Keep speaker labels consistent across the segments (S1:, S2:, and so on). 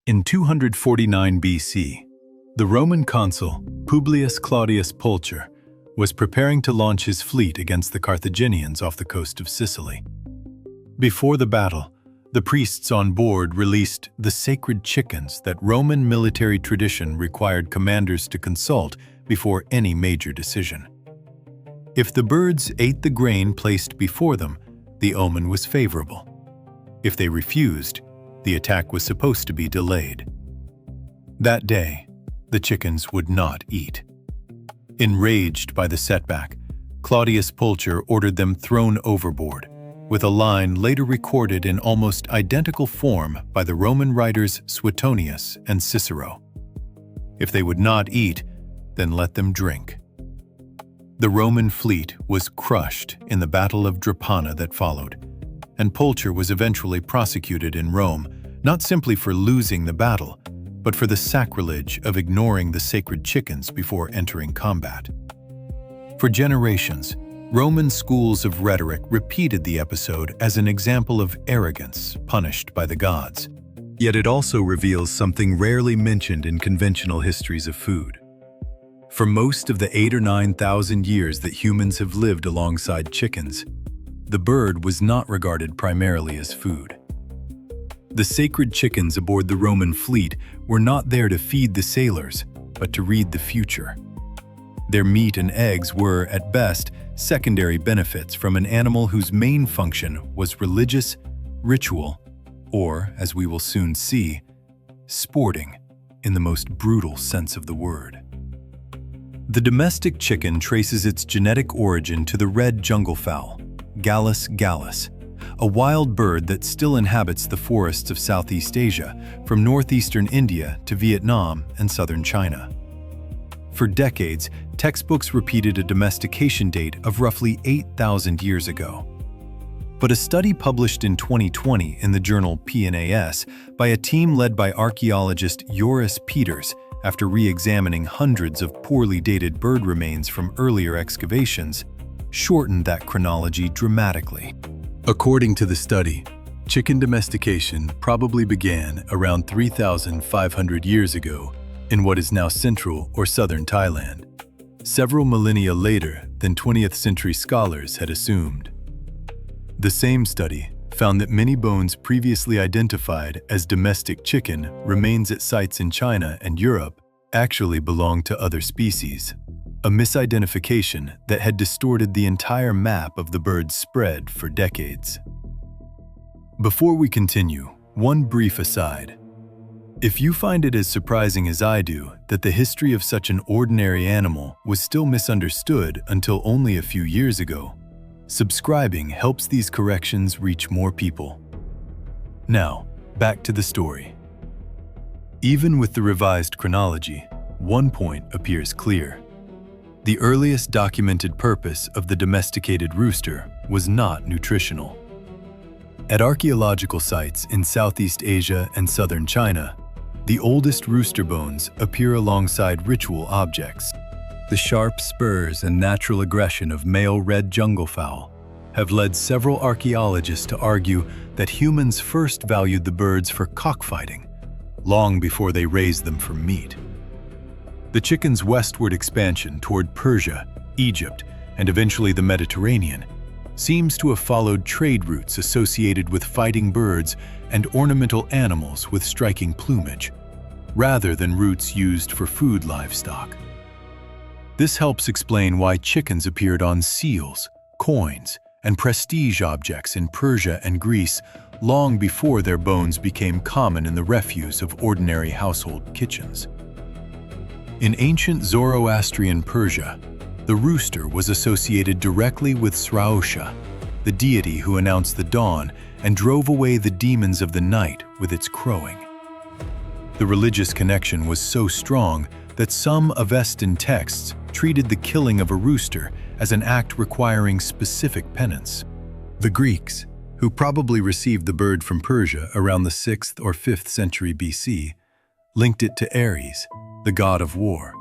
S1: In 249 BC, the Roman consul Publius Claudius Pulcher was preparing to launch his fleet against the Carthaginians off the coast of Sicily. Before the battle, the priests on board released the sacred chickens that Roman military tradition required commanders to consult before any major decision. If the birds ate the grain placed before them, the omen was favorable. If they refused, the attack was supposed to be delayed. That day, the chickens would not eat. Enraged by the setback, Claudius Pulcher ordered them thrown overboard, with a line later recorded in almost identical form by the Roman writers Suetonius and Cicero. If they would not eat, then let them drink. The Roman fleet was crushed in the Battle of Drepana that followed, and Pulcher was eventually prosecuted in Rome, not simply for losing the battle, but for the sacrilege of ignoring the sacred chickens before entering combat. For generations, Roman schools of rhetoric repeated the episode as an example of arrogance punished by the gods. Yet it also reveals something rarely mentioned in conventional histories of food. For most of the 8,000 or 9,000 years that humans have lived alongside chickens, the bird was not regarded primarily as food. The sacred chickens aboard the Roman fleet were not there to feed the sailors, but to read the future. Their meat and eggs were, at best, secondary benefits from an animal whose main function was religious, ritual, or, as we will soon see, sporting in the most brutal sense of the word. The domestic chicken traces its genetic origin to the red jungle fowl, Gallus gallus, a wild bird that still inhabits the forests of Southeast Asia, from northeastern India to Vietnam and southern China. For decades, textbooks repeated a domestication date of roughly 8,000 years ago. But a study published in 2020 in the journal PNAS by a team led by archaeologist Joris Peters, after re-examining hundreds of poorly dated bird remains from earlier excavations, shortened that chronology dramatically. According to the study, chicken domestication probably began around 3,500 years ago in what is now central or southern Thailand, several millennia later than 20th century scholars had assumed. The same study found that many bones previously identified as domestic chicken remains at sites in China and Europe actually belonged to other species, a misidentification that had distorted the entire map of the bird's spread for decades. Before we continue, one brief aside. If you find it as surprising as I do that the history of such an ordinary animal was still misunderstood until only a few years ago, subscribing helps these corrections reach more people. Now, back to the story. Even with the revised chronology, one point appears clear. The earliest documented purpose of the domesticated rooster was not nutritional. At archaeological sites in Southeast Asia and southern China, the oldest rooster bones appear alongside ritual objects. The sharp spurs and natural aggression of male red jungle fowl have led several archaeologists to argue that humans first valued the birds for cockfighting, long before they raised them for meat. The chicken's westward expansion toward Persia, Egypt, and eventually the Mediterranean seems to have followed trade routes associated with fighting birds and ornamental animals with striking plumage, rather than routes used for food livestock. This helps explain why chickens appeared on seals, coins, and prestige objects in Persia and Greece long before their bones became common in the refuse of ordinary household kitchens. In ancient Zoroastrian Persia, the rooster was associated directly with Sraosha, the deity who announced the dawn and drove away the demons of the night with its crowing. The religious connection was so strong that some Avestan texts treated the killing of a rooster as an act requiring specific penance. The Greeks, who probably received the bird from Persia around the 6th or 5th century BC, linked it to Ares, the god of war,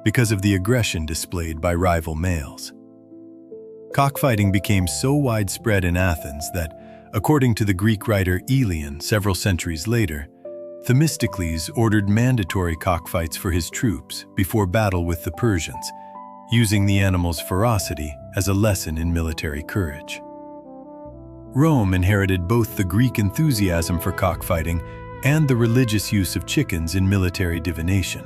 S1: because of the aggression displayed by rival males. Cockfighting became so widespread in Athens that, according to the Greek writer Aelian several centuries later, Themistocles ordered mandatory cockfights for his troops before battle with the Persians, using the animal's ferocity as a lesson in military courage. Rome inherited both the Greek enthusiasm for cockfighting and the religious use of chickens in military divination.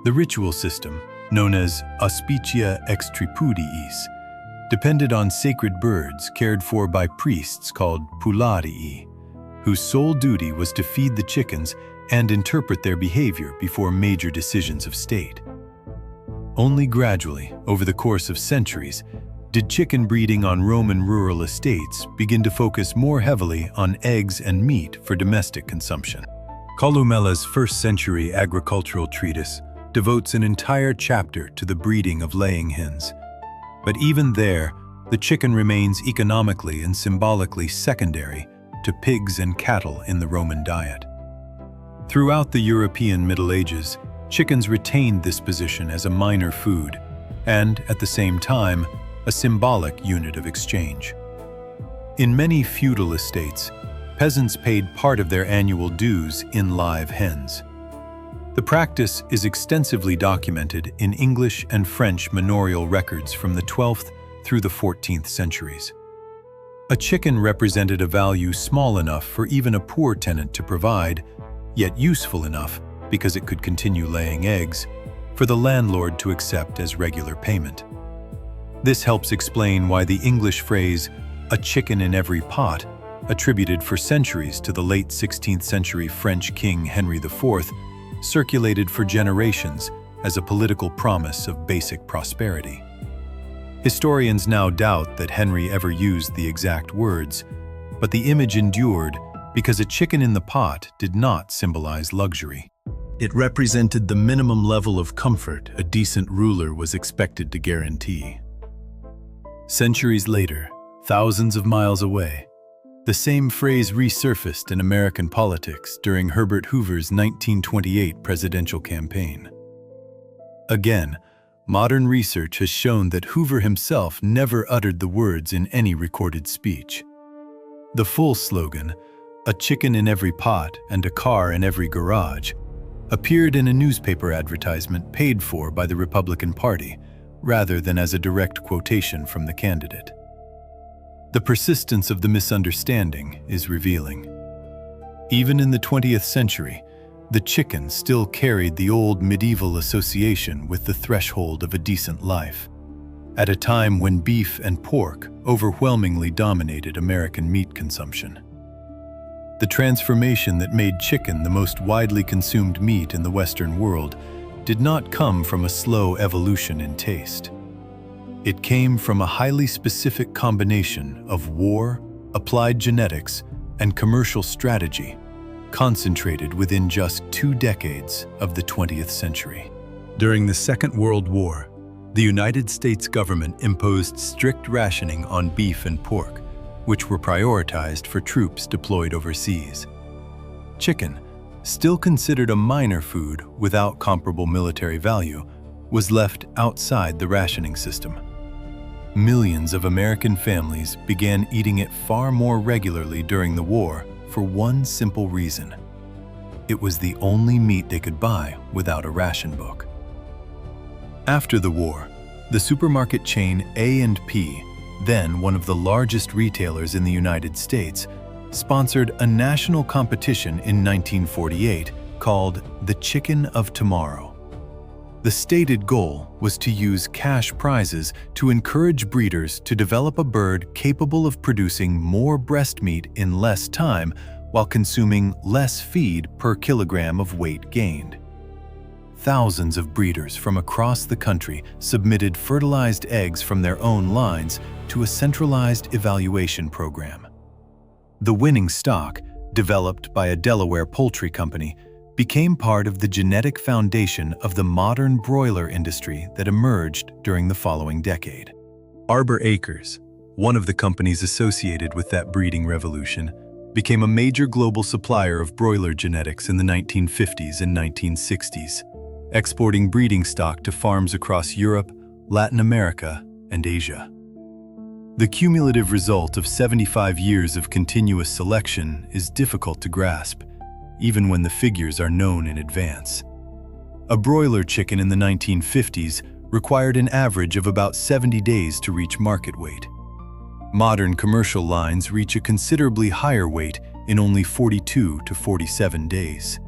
S1: The ritual system, known as auspicia ex tripudiis, depended on sacred birds cared for by priests called pullarii, whose sole duty was to feed the chickens and interpret their behavior before major decisions of state. Only gradually, over the course of centuries, did chicken breeding on Roman rural estates begin to focus more heavily on eggs and meat for domestic consumption. Columela's first-century agricultural treatise devotes an entire chapter to the breeding of laying hens. But even there, the chicken remains economically and symbolically secondary to pigs and cattle in the Roman diet. Throughout the European Middle Ages, chickens retained this position as a minor food and, at the same time, a symbolic unit of exchange. In many feudal estates, peasants paid part of their annual dues in live hens. The practice is extensively documented in English and French manorial records from the 12th through the 14th centuries. A chicken represented a value small enough for even a poor tenant to provide, yet useful enough, because it could continue laying eggs, for the landlord to accept as regular payment. This helps explain why the English phrase, "a chicken in every pot," attributed for centuries to the late 16th century French King Henry IV, circulated for generations as a political promise of basic prosperity. Historians now doubt that Henry ever used the exact words, but the image endured because a chicken in the pot did not symbolize luxury. It represented the minimum level of comfort a decent ruler was expected to guarantee. Centuries later, thousands of miles away, the same phrase resurfaced in American politics during Herbert Hoover's 1928 presidential campaign. Again, modern research has shown that Hoover himself never uttered the words in any recorded speech. The full slogan, "A chicken in every pot and a car in every garage," appeared in a newspaper advertisement paid for by the Republican Party, rather than as a direct quotation from the candidate. The persistence of the misunderstanding is revealing. Even in the 20th century, the chicken still carried the old medieval association with the threshold of a decent life, at a time when beef and pork overwhelmingly dominated American meat consumption. The transformation that made chicken the most widely consumed meat in the Western world did not come from a slow evolution in taste. It came from a highly specific combination of war, applied genetics, and commercial strategy, concentrated within just 2 decades of the 20th century. During the Second World War, the United States government imposed strict rationing on beef and pork, which were prioritized for troops deployed overseas. Chicken, still considered a minor food without comparable military value, was left outside the rationing system. Millions of American families began eating it far more regularly during the war for one simple reason. It was the only meat they could buy without a ration book. After the war, the supermarket chain A&P, then one of the largest retailers in the United States, sponsored a national competition in 1948 called the Chicken of Tomorrow. The stated goal was to use cash prizes to encourage breeders to develop a bird capable of producing more breast meat in less time while consuming less feed per kilogram of weight gained. Thousands of breeders from across the country submitted fertilized eggs from their own lines to a centralized evaluation program. The winning stock, developed by a Delaware poultry company, became part of the genetic foundation of the modern broiler industry that emerged during the following decade. Arbor Acres, one of the companies associated with that breeding revolution, became a major global supplier of broiler genetics in the 1950s and 1960s, exporting breeding stock to farms across Europe, Latin America, and Asia. The cumulative result of 75 years of continuous selection is difficult to grasp, even when the figures are known in advance. A broiler chicken in the 1950s required an average of about 70 days to reach market weight. Modern commercial lines reach a considerably higher weight in only 42 to 47 days.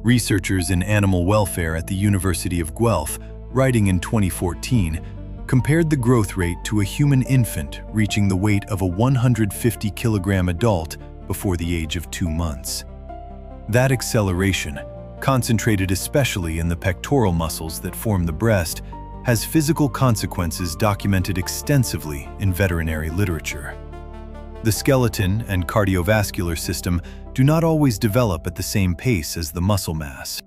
S1: Researchers in animal welfare at the University of Guelph, writing in 2014, compared the growth rate to a human infant reaching the weight of a 150-kilogram adult before the age of 2 months. That acceleration, concentrated especially in the pectoral muscles that form the breast, has physical consequences documented extensively in veterinary literature. The skeleton and cardiovascular system do not always develop at the same pace as the muscle mass.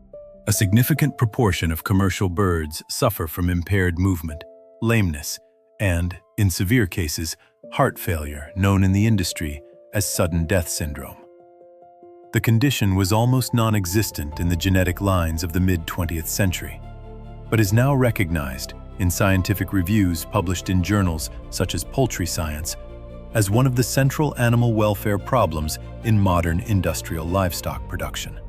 S1: A significant proportion of commercial birds suffer from impaired movement, lameness, and, in severe cases, heart failure, known in the industry as sudden death syndrome. The condition was almost non-existent in the genetic lines of the mid-20th century, but is now recognized in scientific reviews published in journals such as Poultry Science as one of the central animal welfare problems in modern industrial livestock production.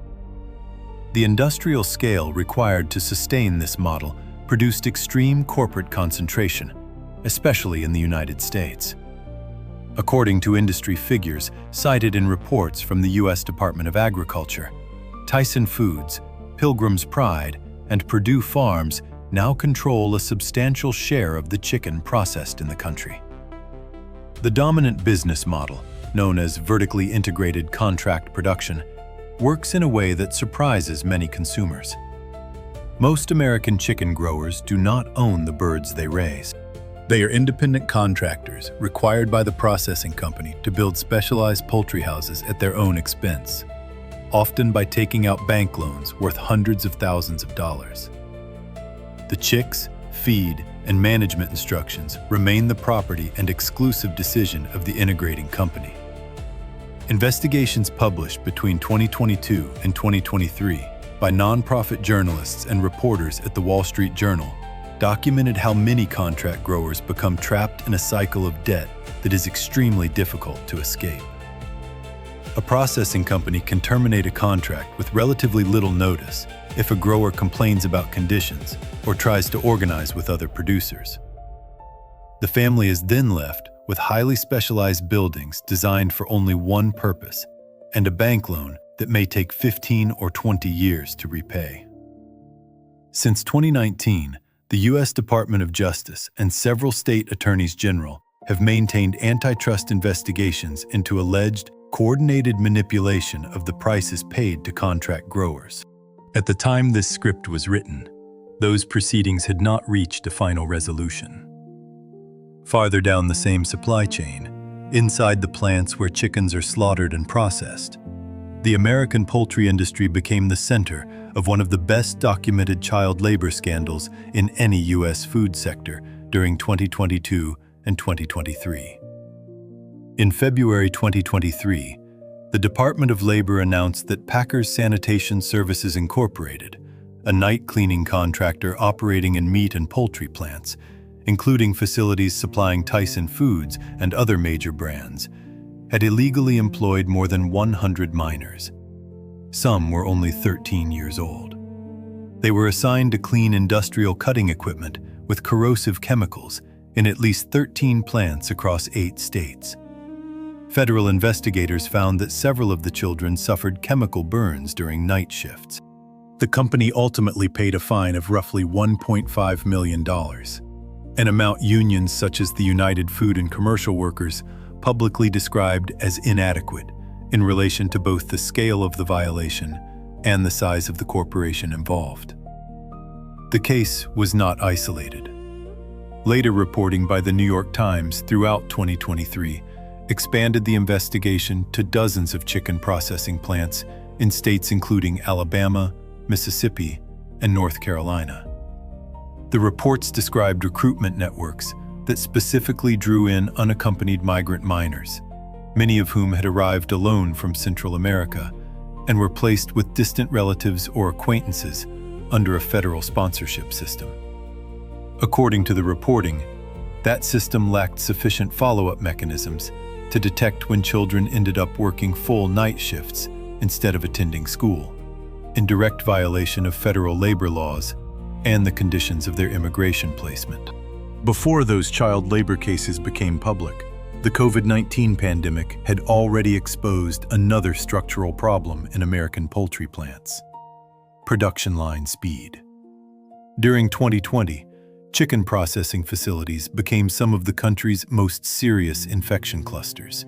S1: The industrial scale required to sustain this model produced extreme corporate concentration, especially in the United States. According to industry figures cited in reports from the U.S. Department of Agriculture, Tyson Foods, Pilgrim's Pride, and Purdue Farms now control a substantial share of the chicken processed in the country. The dominant business model, known as vertically integrated contract production, works in a way that surprises many consumers. Most American chicken growers do not own the birds they raise. They are independent contractors required by the processing company to build specialized poultry houses at their own expense, often by taking out bank loans worth hundreds of thousands of dollars. The chicks, feed, and management instructions remain the property and exclusive decision of the integrating company. Investigations published between 2022 and 2023 by nonprofit journalists and reporters at the Wall Street Journal documented how many contract growers become trapped in a cycle of debt that is extremely difficult to escape. A processing company can terminate a contract with relatively little notice if a grower complains about conditions or tries to organize with other producers. The family is then left with highly specialized buildings designed for only one purpose and a bank loan that may take 15 or 20 years to repay. Since 2019, the U.S. Department of Justice and several state attorneys general have maintained antitrust investigations into alleged coordinated manipulation of the prices paid to contract growers. At the time this script was written, those proceedings had not reached a final resolution. Farther down the same supply chain, inside the plants where chickens are slaughtered and processed, the American poultry industry became the center of one of the best documented child labor scandals in any U.S. food sector during 2022 and 2023. In February 2023, the Department of Labor announced that Packers Sanitation Services Incorporated, a night cleaning contractor operating in meat and poultry plants, including facilities supplying Tyson Foods and other major brands, had illegally employed more than 100 minors. Some were only 13 years old. They were assigned to clean industrial cutting equipment with corrosive chemicals in at least 13 plants across 8 states. Federal investigators found that several of the children suffered chemical burns during night shifts. The company ultimately paid a fine of roughly $1.5 million, an amount unions such as the United Food and Commercial Workers publicly described as inadequate in relation to both the scale of the violation and the size of the corporation involved. The case was not isolated. Later reporting by the New York Times throughout 2023 expanded the investigation to dozens of chicken processing plants in states including Alabama, Mississippi, and North Carolina. The reports described recruitment networks that specifically drew in unaccompanied migrant minors, many of whom had arrived alone from Central America and were placed with distant relatives or acquaintances under a federal sponsorship system. According to the reporting, that system lacked sufficient follow-up mechanisms to detect when children ended up working full night shifts instead of attending school, in direct violation of federal labor laws and the conditions of their immigration placement. Before those child labor cases became public, the COVID-19 pandemic had already exposed another structural problem in American poultry plants: production line speed. During 2020, chicken processing facilities became some of the country's most serious infection clusters.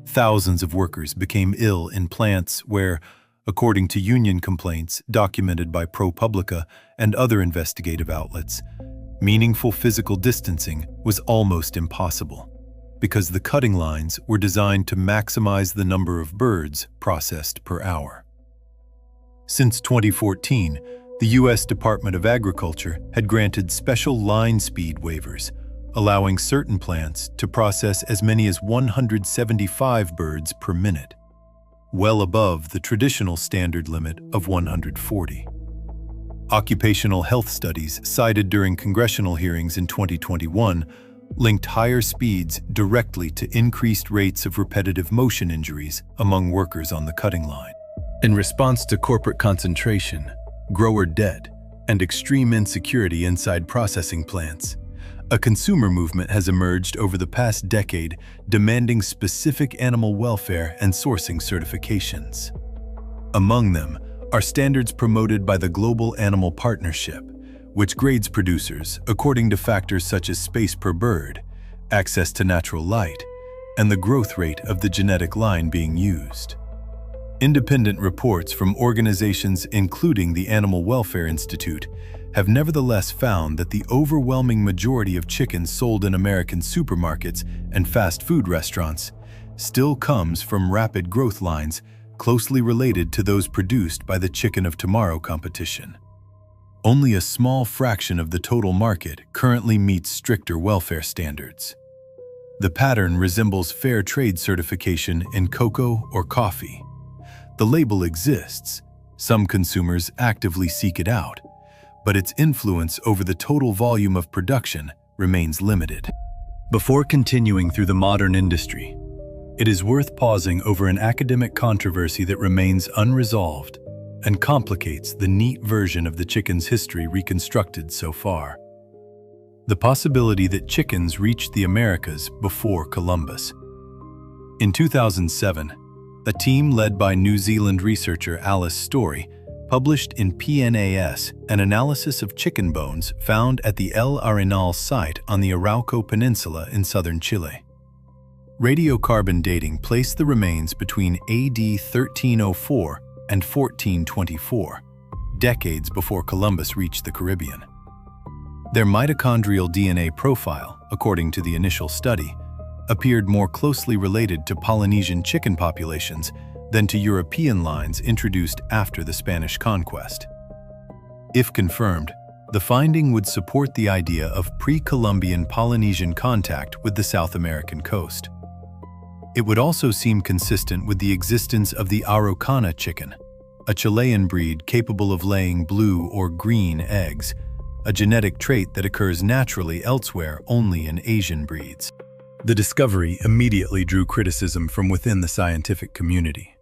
S1: Thousands of workers became ill in plants where, according to union complaints documented by ProPublica and other investigative outlets, meaningful physical distancing was almost impossible because the cutting lines were designed to maximize the number of birds processed per hour. Since 2014, the U.S. Department of Agriculture had granted special line speed waivers, allowing certain plants to process as many as 175 birds per minute, well above the traditional standard limit of 140. Occupational health studies cited during congressional hearings in 2021 linked higher speeds directly to increased rates of repetitive motion injuries among workers on the cutting line. In response to corporate concentration, grower debt, and extreme insecurity inside processing plants, a consumer movement has emerged over the past decade demanding specific animal welfare and sourcing certifications. Among them are standards promoted by the Global Animal Partnership, which grades producers according to factors such as space per bird, access to natural light, and the growth rate of the genetic line being used. Independent reports from organizations including the Animal Welfare Institute have nevertheless found that the overwhelming majority of chickens sold in American supermarkets and fast food restaurants still comes from rapid growth lines closely related to those produced by the Chicken of Tomorrow competition. Only a small fraction of the total market currently meets stricter welfare standards. The pattern resembles fair trade certification in cocoa or coffee. The label exists, some consumers actively seek it out, but its influence over the total volume of production remains limited. Before continuing through the modern industry, it is worth pausing over an academic controversy that remains unresolved and complicates the neat version of the chicken's history reconstructed so far. The possibility that chickens reached the Americas before Columbus. In 2007, a team led by New Zealand researcher Alice Story published in PNAS an analysis of chicken bones found at the El Arenal site on the Arauco Peninsula in southern Chile. Radiocarbon dating placed the remains between AD 1304 and 1424, decades before Columbus reached the Caribbean. Their mitochondrial DNA profile, according to the initial study, appeared more closely related to Polynesian chicken populations than to European lines introduced after the Spanish conquest. If confirmed, the finding would support the idea of pre-Columbian Polynesian contact with the South American coast. It would also seem consistent with the existence of the Araucana chicken, a Chilean breed capable of laying blue or green eggs, a genetic trait that occurs naturally elsewhere only in Asian breeds. The discovery immediately drew criticism from within the scientific community.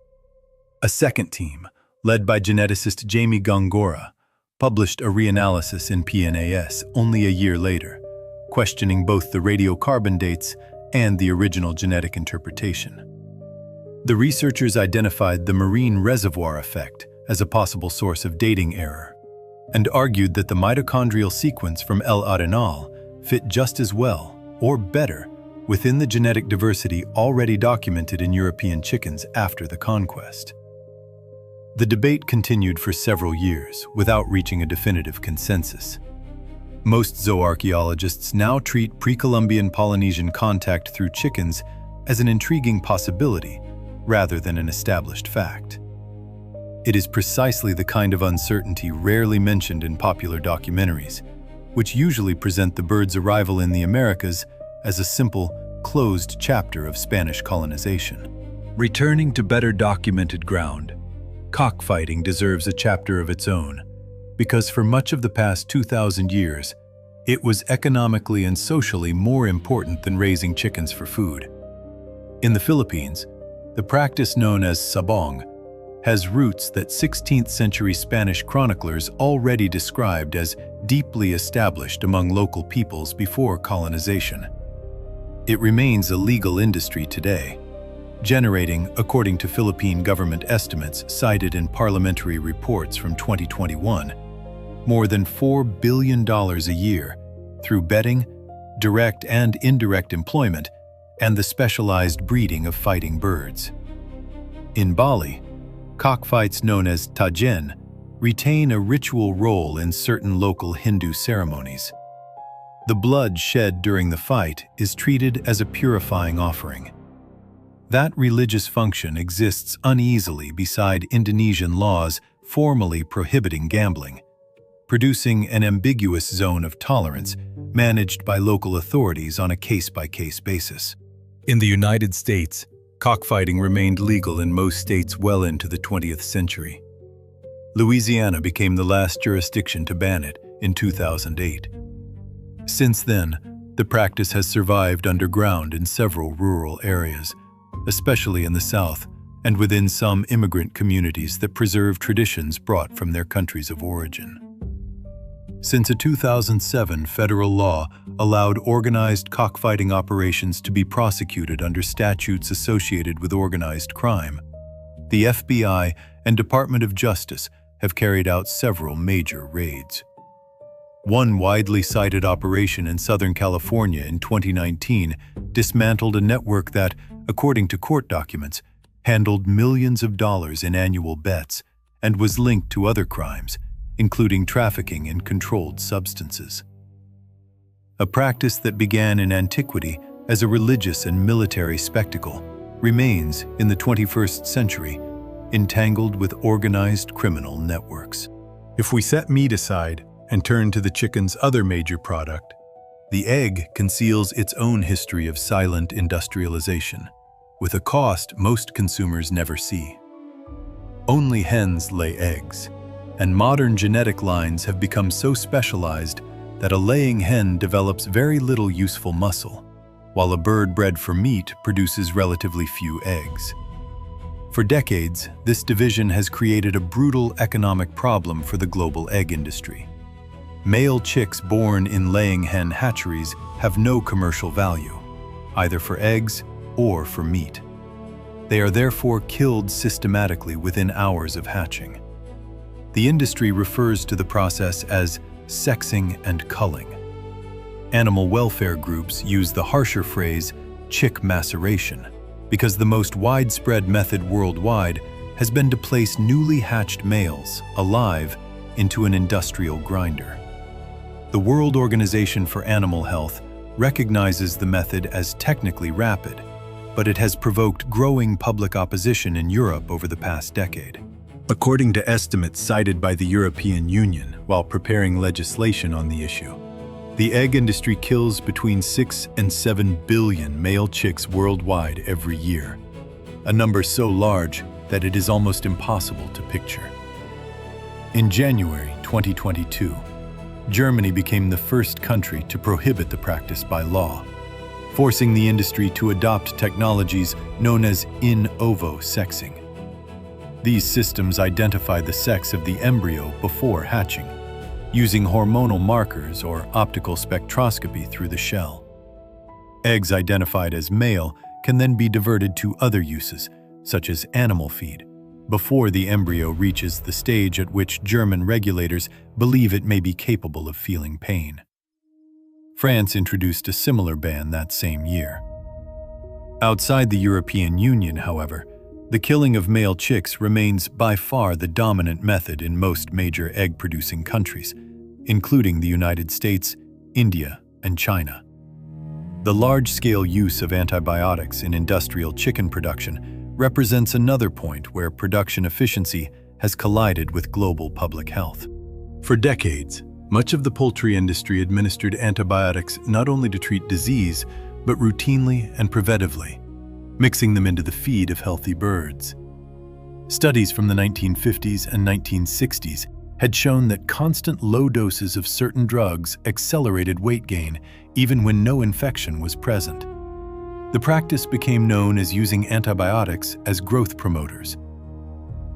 S1: A second team, led by geneticist Jamie Gongora, published a reanalysis in PNAS only a year later, questioning both the radiocarbon dates and the original genetic interpretation. The researchers identified the marine reservoir effect as a possible source of dating error, and argued that the mitochondrial sequence from El Arenal fit just as well, or better, within the genetic diversity already documented in European chickens after the conquest. The debate continued for several years without reaching a definitive consensus. Most zooarchaeologists now treat pre-Columbian Polynesian contact through chickens as an intriguing possibility rather than an established fact. It is precisely the kind of uncertainty rarely mentioned in popular documentaries, which usually present the bird's arrival in the Americas as a simple, closed chapter of Spanish colonization. Returning to better documented ground, cockfighting deserves a chapter of its own, because for much of the past 2,000 years, it was economically and socially more important than raising chickens for food. In the Philippines, the practice known as sabong has roots that 16th-century Spanish chroniclers already described as deeply established among local peoples before colonization. It remains a legal industry today, generating, according to Philippine government estimates cited in parliamentary reports from 2021, more than $4 billion a year through betting, direct and indirect employment, and the specialized breeding of fighting birds. In Bali, cockfights known as tajen retain a ritual role in certain local Hindu ceremonies. The blood shed during the fight is treated as a purifying offering. That religious function exists uneasily beside Indonesian laws formally prohibiting gambling, producing an ambiguous zone of tolerance managed by local authorities on a case-by-case basis. In the United States, cockfighting remained legal in most states well into the 20th century. Louisiana became the last jurisdiction to ban it in 2008. Since then, the practice has survived underground in several rural areas, especially in the South and within some immigrant communities that preserve traditions brought from their countries of origin. Since a 2007 federal law allowed organized cockfighting operations to be prosecuted under statutes associated with organized crime, the FBI and Department of Justice have carried out several major raids. One widely cited operation in Southern California in 2019 dismantled a network that, according to court documents, handled millions of dollars in annual bets and was linked to other crimes, including trafficking in controlled substances. A practice that began in antiquity as a religious and military spectacle remains in the 21st century entangled with organized criminal networks. If we set meat aside and turn to the chicken's other major product, the egg conceals its own history of silent industrialization, with a cost most consumers never see. Only hens lay eggs, and modern genetic lines have become so specialized that a laying hen develops very little useful muscle, while a bird bred for meat produces relatively few eggs. For decades, this division has created a brutal economic problem for the global egg industry. Male chicks born in laying hen hatcheries have no commercial value, either for eggs or for meat. They are therefore killed systematically within hours of hatching. The industry refers to the process as sexing and culling. Animal welfare groups use the harsher phrase chick maceration because the most widespread method worldwide has been to place newly hatched males, alive, into an industrial grinder. The World Organization for Animal Health recognizes the method as technically rapid, but it has provoked growing public opposition in Europe over the past decade. According to estimates cited by the European Union while preparing legislation on the issue, the egg industry kills between 6 and 7 billion male chicks worldwide every year, a number so large that it is almost impossible to picture. In January 2022, Germany became the first country to prohibit the practice by law, forcing the industry to adopt technologies known as in ovo sexing. These systems identify the sex of the embryo before hatching, using hormonal markers or optical spectroscopy through the shell. Eggs identified as male can then be diverted to other uses, such as animal feed, before the embryo reaches the stage at which German regulators believe it may be capable of feeling pain. France introduced a similar ban that same year. Outside the European Union, however, the killing of male chicks remains by far the dominant method in most major egg-producing countries, including the United States, India, and China. The large-scale use of antibiotics in industrial chicken production represents another point where production efficiency has collided with global public health. For decades, much of the poultry industry administered antibiotics not only to treat disease, but routinely and preventively, mixing them into the feed of healthy birds. Studies from the 1950s and 1960s had shown that constant low doses of certain drugs accelerated weight gain even when no infection was present. The practice became known as using antibiotics as growth promoters.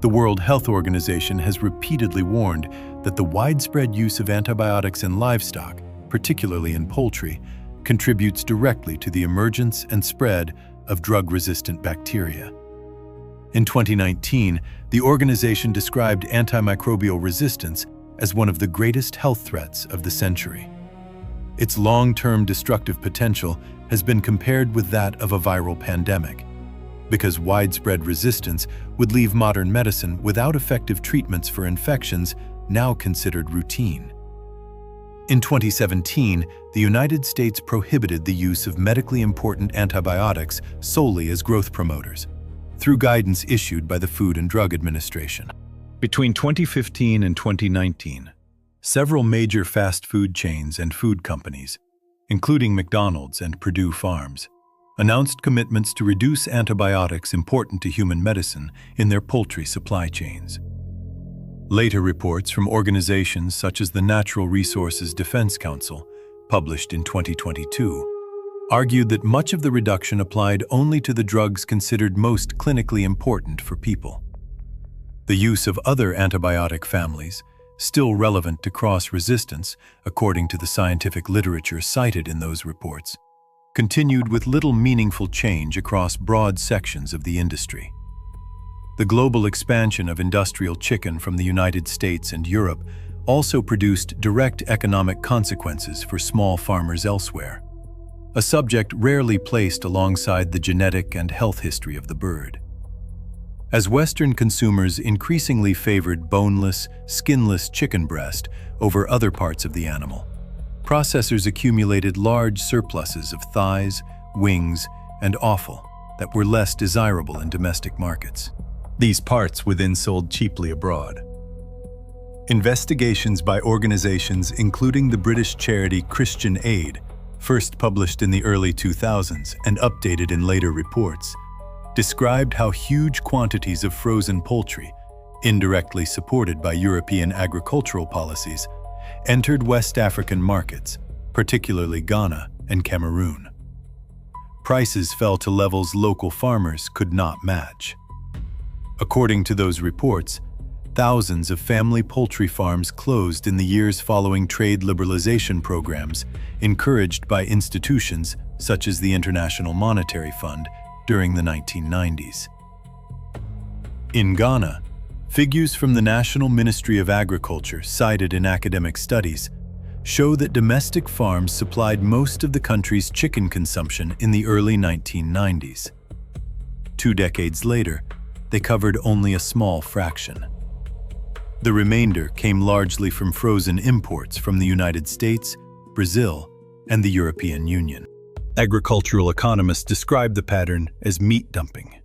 S1: The World Health Organization has repeatedly warned that the widespread use of antibiotics in livestock, particularly in poultry, contributes directly to the emergence and spread of drug-resistant bacteria. In 2019, the organization described antimicrobial resistance as one of the greatest health threats of the century. Its long-term destructive potential has been compared with that of a viral pandemic, because widespread resistance would leave modern medicine without effective treatments for infections now considered routine. In 2017, the United States prohibited the use of medically important antibiotics solely as growth promoters, through guidance issued by the Food and Drug Administration. Between 2015 and 2019, several major fast food chains and food companies, including McDonald's and Purdue Farms, announced commitments to reduce antibiotics important to human medicine in their poultry supply chains. Later reports from organizations such as the Natural Resources Defense Council, published in 2022, argued that much of the reduction applied only to the drugs considered most clinically important for people. The use of other antibiotic families, still relevant to cross-resistance, according to the scientific literature cited in those reports, continued with little meaningful change across broad sections of the industry. The global expansion of industrial chicken from the United States and Europe also produced direct economic consequences for small farmers elsewhere, a subject rarely placed alongside the genetic and health history of the bird. As Western consumers increasingly favored boneless, skinless chicken breast over other parts of the animal, processors accumulated large surpluses of thighs, wings, and offal that were less desirable in domestic markets. These parts were then sold cheaply abroad. Investigations by organizations including the British charity Christian Aid, first published in the early 2000s and updated in later reports, described how huge quantities of frozen poultry, indirectly supported by European agricultural policies, entered West African markets, particularly Ghana and Cameroon. Prices fell to levels local farmers could not match. According to those reports, thousands of family poultry farms closed in the years following trade liberalization programs encouraged by institutions such as the International Monetary Fund during the 1990s. In Ghana, figures from the National Ministry of Agriculture cited in academic studies show that domestic farms supplied most of the country's chicken consumption in the early 1990s. 2 decades later, they covered only a small fraction. The remainder came largely from frozen imports from the United States, Brazil, and the European Union. Agricultural economists describe the pattern as meat dumping.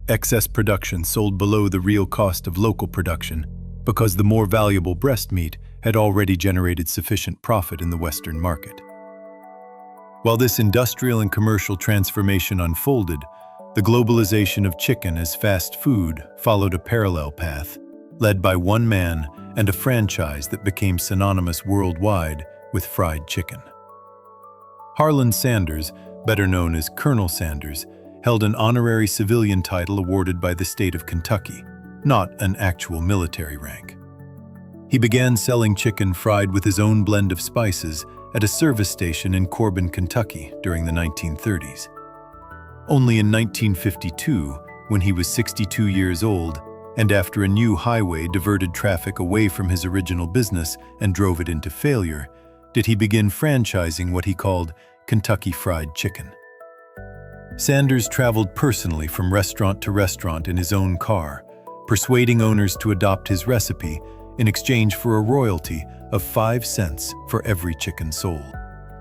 S1: Excess production sold below the real cost of local production because the more valuable breast meat had already generated sufficient profit in the Western market. While this industrial and commercial transformation unfolded, the globalization of chicken as fast food followed a parallel path, led by one man and a franchise that became synonymous worldwide with fried chicken. Harlan Sanders, better known as Colonel Sanders, held an honorary civilian title awarded by the state of Kentucky, not an actual military rank. He began selling chicken fried with his own blend of spices at a service station in Corbin, Kentucky during the 1930s. Only in 1952, when he was 62 years old, and after a new highway diverted traffic away from his original business and drove it into failure, did he begin franchising what he called Kentucky Fried Chicken. Sanders traveled personally from restaurant to restaurant in his own car, persuading owners to adopt his recipe in exchange for a royalty of 5 cents for every chicken sold.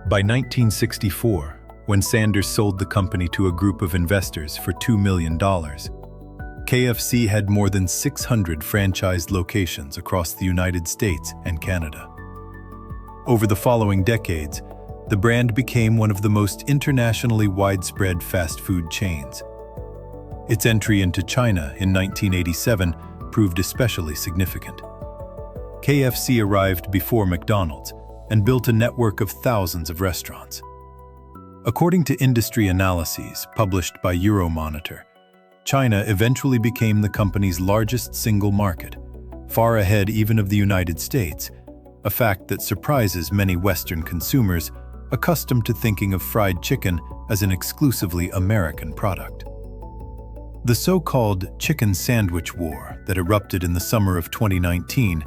S1: By 1964, when Sanders sold the company to a group of investors for $2 million, KFC had more than 600 franchised locations across the United States and Canada. Over the following decades, the brand became one of the most internationally widespread fast food chains. Its entry into China in 1987 proved especially significant. KFC arrived before McDonald's and built a network of thousands of restaurants. According to industry analyses published by Euromonitor, China eventually became the company's largest single market, far ahead even of the United States, a fact that surprises many Western consumers accustomed to thinking of fried chicken as an exclusively American product. The so-called chicken sandwich war that erupted in the summer of 2019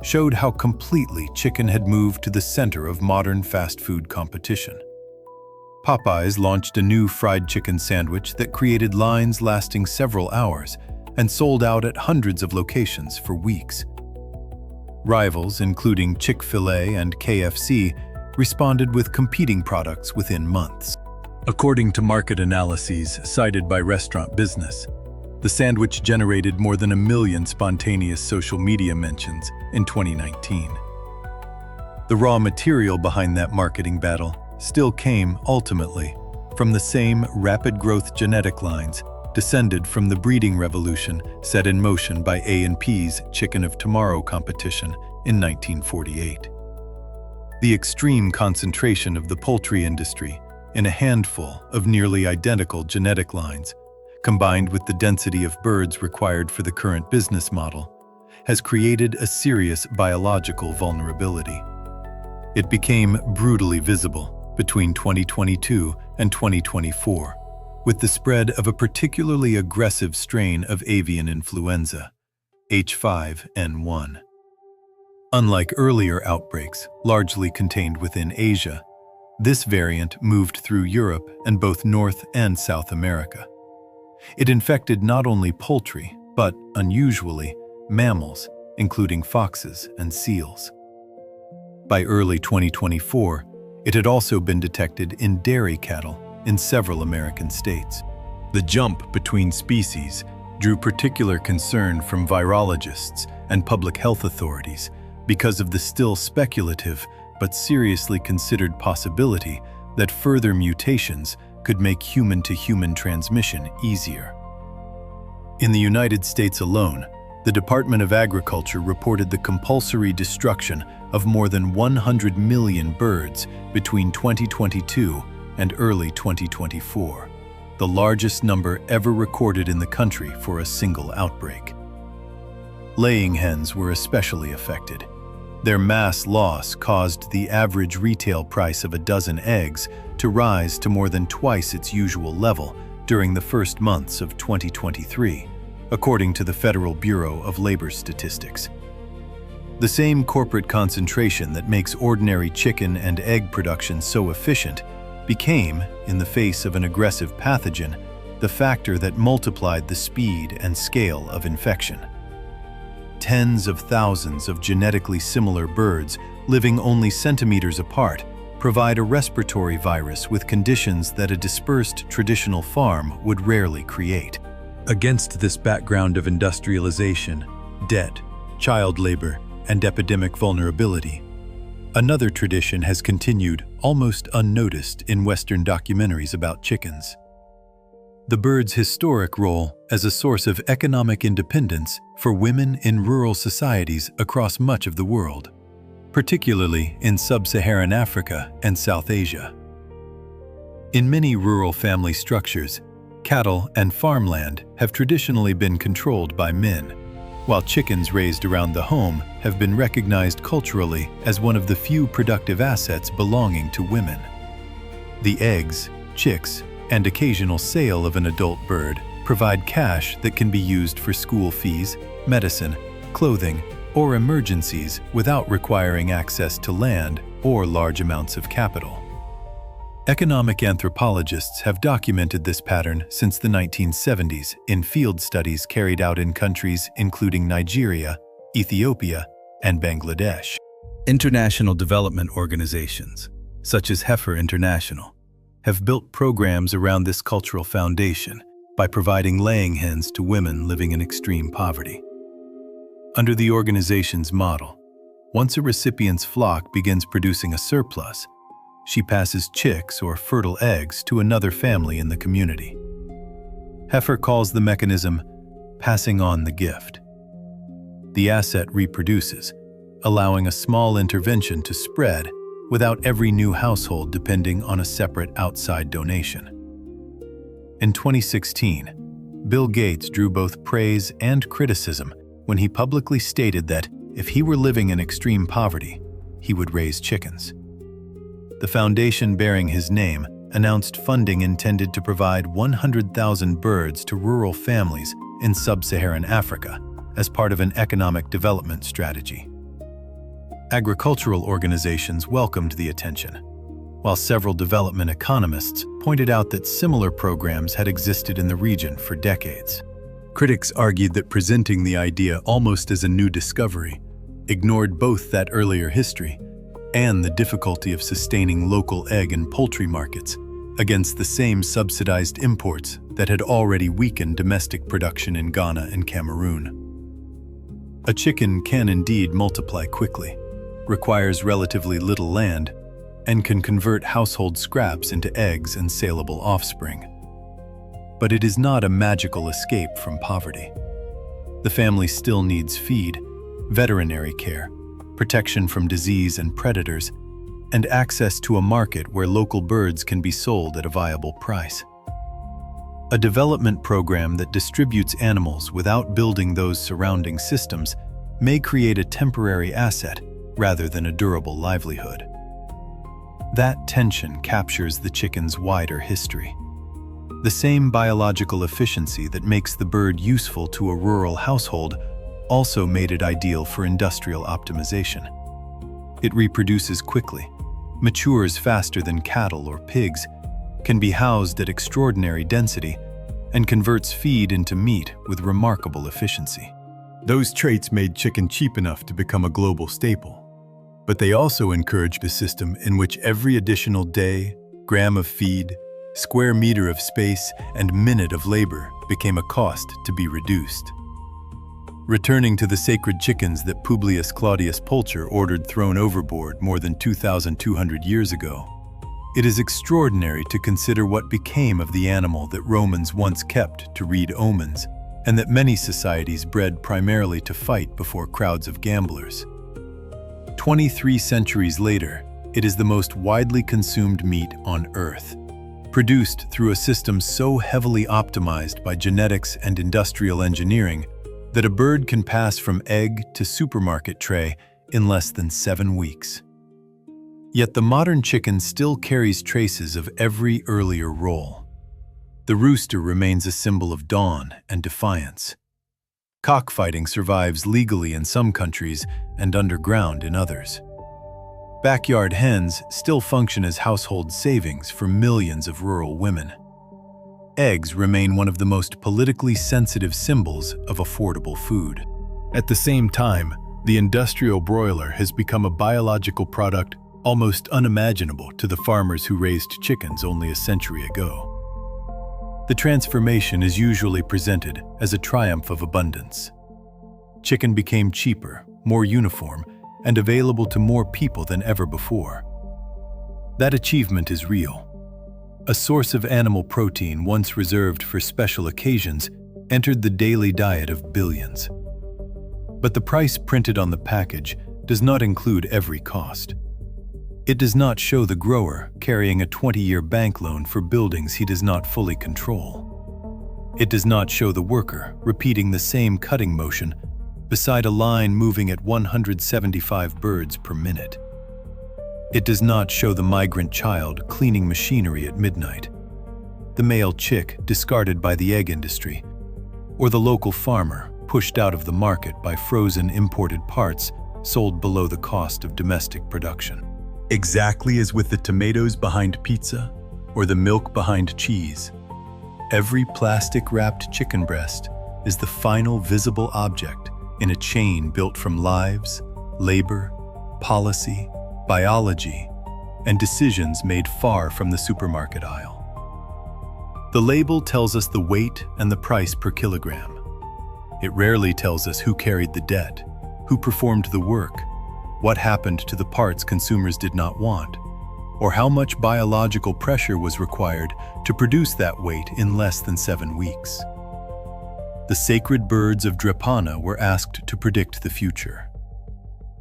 S1: showed how completely chicken had moved to the center of modern fast food competition. Popeyes launched a new fried chicken sandwich that created lines lasting several hours and sold out at hundreds of locations for weeks. Rivals, including Chick-fil-A and KFC, responded with competing products within months. According to market analyses cited by Restaurant Business, the sandwich generated more than 1 million spontaneous social media mentions in 2019. The raw material behind that marketing battle still came, ultimately, from the same rapid growth genetic lines descended from the breeding revolution set in motion by A&P's Chicken of Tomorrow competition in 1948. The extreme concentration of the poultry industry in a handful of nearly identical genetic lines, combined with the density of birds required for the current business model, has created a serious biological vulnerability. It became brutally visible between 2022 and 2024, with the spread of a particularly aggressive strain of avian influenza, H5N1. Unlike earlier outbreaks, largely contained within Asia, this variant moved through Europe and both North and South America. It infected not only poultry, but, unusually, mammals, including foxes and seals. By early 2024, it had also been detected in dairy cattle in several American states. The jump between species drew particular concern from virologists and public health authorities because of the still speculative but seriously considered possibility that further mutations could make human-to-human transmission easier. In the United States alone, the Department of Agriculture reported the compulsory destruction of more than 100 million birds between 2022 and early 2024, the largest number ever recorded in the country for a single outbreak. Laying hens were especially affected. Their mass loss caused the average retail price of a dozen eggs to rise to more than twice its usual level during the first months of 2023, according to the Federal Bureau of Labor Statistics. The same corporate concentration that makes ordinary chicken and egg production so efficient became, in the face of an aggressive pathogen, the factor that multiplied the speed and scale of infection. Tens of thousands of genetically similar birds living only centimeters apart provide a respiratory virus with conditions that a dispersed traditional farm would rarely create. Against this background of industrialization, debt, child labor, and epidemic vulnerability, another tradition has continued almost unnoticed in Western documentaries about chickens. The bird's historic role as a source of economic independence for women in rural societies across much of the world, particularly in sub-Saharan Africa and South Asia. In many rural family structures, cattle and farmland have traditionally been controlled by men, while chickens raised around the home have been recognized culturally as one of the few productive assets belonging to women. The eggs, chicks, and occasional sale of an adult bird provide cash that can be used for school fees, medicine, clothing, or emergencies without requiring access to land or large amounts of capital. Economic anthropologists have documented this pattern since the 1970s in field studies carried out in countries including Nigeria, Ethiopia, and Bangladesh. International development organizations, such as Heifer International, have built programs around this cultural foundation by providing laying hens to women living in extreme poverty. Under the organization's model, once a recipient's flock begins producing a surplus, she passes chicks or fertile eggs to another family in the community. Heifer calls the mechanism passing on the gift. The asset reproduces, allowing a small intervention to spread without every new household depending on a separate outside donation. In 2016, Bill Gates drew both praise and criticism when he publicly stated that if he were living in extreme poverty, he would raise chickens. The foundation bearing his name announced funding intended to provide 100,000 birds to rural families in sub-Saharan Africa as part of an economic development strategy. Agricultural organizations welcomed the attention, while several development economists pointed out that similar programs had existed in the region for decades. Critics argued that presenting the idea almost as a new discovery ignored both that earlier history and the difficulty of sustaining local egg and poultry markets against the same subsidized imports that had already weakened domestic production in Ghana and Cameroon. A chicken can indeed multiply quickly, requires relatively little land, and can convert household scraps into eggs and saleable offspring. But it is not a magical escape from poverty. The family still needs feed, veterinary care, protection from disease and predators, and access to a market where local birds can be sold at a viable price. A development program that distributes animals without building those surrounding systems may create a temporary asset rather than a durable livelihood. That tension captures the chicken's wider history. The same biological efficiency that makes the bird useful to a rural household also made it ideal for industrial optimization. It reproduces quickly, matures faster than cattle or pigs, can be housed at extraordinary density, and converts feed into meat with remarkable efficiency. Those traits made chicken cheap enough to become a global staple. But they also encouraged a system in which every additional day, gram of feed, square meter of space, and minute of labor became a cost to be reduced. Returning to the sacred chickens that Publius Claudius Pulcher ordered thrown overboard more than 2,200 years ago, it is extraordinary to consider what became of the animal that Romans once kept to read omens, and that many societies bred primarily to fight before crowds of gamblers. 23 centuries later, it is the most widely consumed meat on Earth, produced through a system so heavily optimized by genetics and industrial engineering that a bird can pass from egg to supermarket tray in less than 7 weeks. Yet the modern chicken still carries traces of every earlier role. The rooster remains a symbol of dawn and defiance. Cockfighting survives legally in some countries and underground in others. Backyard hens still function as household savings for millions of rural women. Eggs remain one of the most politically sensitive symbols of affordable food. At the same time, the industrial broiler has become a biological product almost unimaginable to the farmers who raised chickens only a century ago. The transformation is usually presented as a triumph of abundance. Chicken became cheaper, more uniform, and available to more people than ever before. That achievement is real. A source of animal protein once reserved for special occasions entered the daily diet of billions. But the price printed on the package does not include every cost. It does not show the grower carrying a 20-year bank loan for buildings he does not fully control. It does not show the worker repeating the same cutting motion beside a line moving at 175 birds per minute. It does not show the migrant child cleaning machinery at midnight, the male chick discarded by the egg industry, or the local farmer pushed out of the market by frozen imported parts sold below the cost of domestic production. Exactly as with the tomatoes behind pizza or the milk behind cheese, every plastic-wrapped chicken breast is the final visible object in a chain built from lives, labor, policy, biology, and decisions made far from the supermarket aisle. The label tells us the weight and the price per kilogram. It rarely tells us who carried the debt, who performed the work, what happened to the parts consumers did not want, or how much biological pressure was required to produce that weight in less than 7 weeks. The sacred birds of Drepana were asked to predict the future.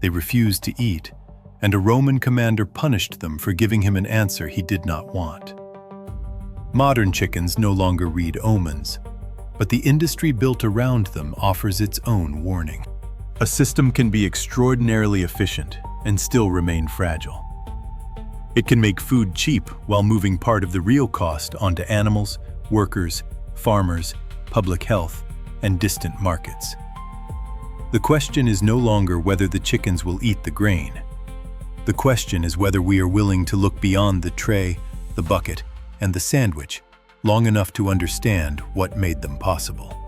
S1: They refused to eat, and a Roman commander punished them for giving him an answer he did not want. Modern chickens no longer read omens. but the industry built around them offers its own warning. A system can be extraordinarily efficient and still remain fragile. It can make food cheap while moving part of the real cost onto animals, workers, farmers, public health, and distant markets. The question is no longer whether the chickens will eat the grain. The question is whether we are willing to look beyond the tray, the bucket, and the sandwich long enough to understand what made them possible.